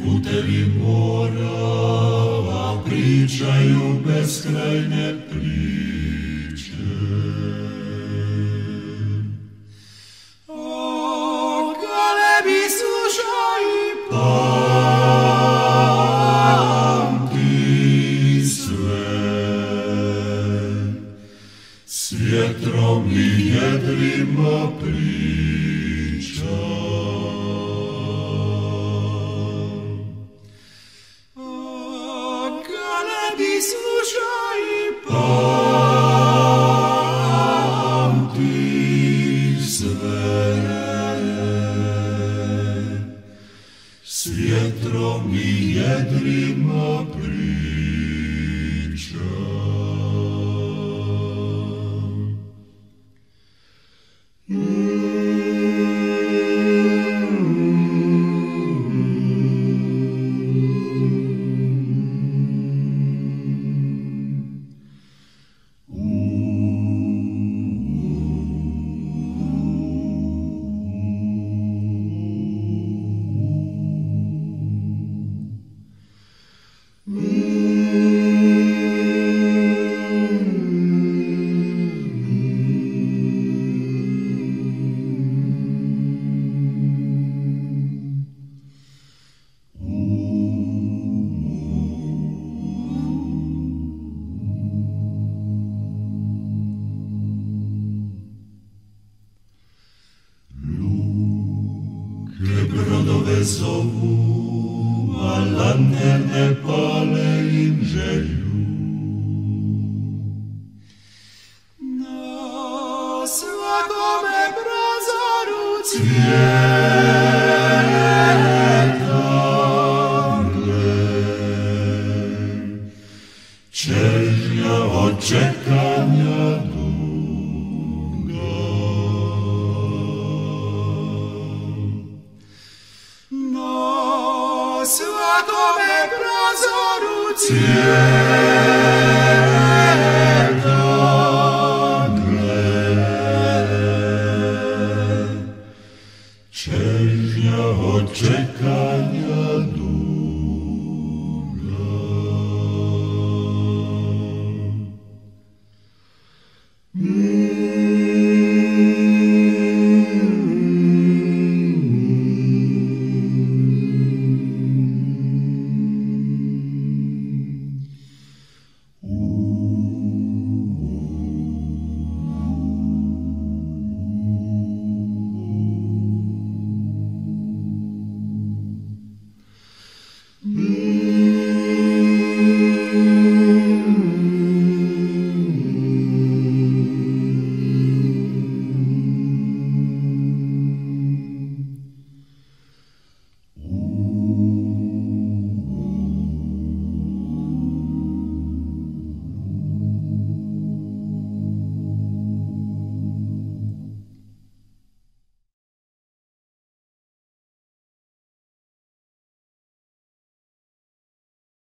Putevi mora, a pričaju beskrajne priče. O, galebi slušaj i pamti sve, s vjetrom i jedrima priča. Slušaj i pamti sve, s vjetrom i jedrima priča. Brodove zovu, a lanterne pale im želju. Na svakome prazoru cvijeta gled, čežnja očekanja duga. Svakome prazoru cvijeta gled, čežnja očekanja.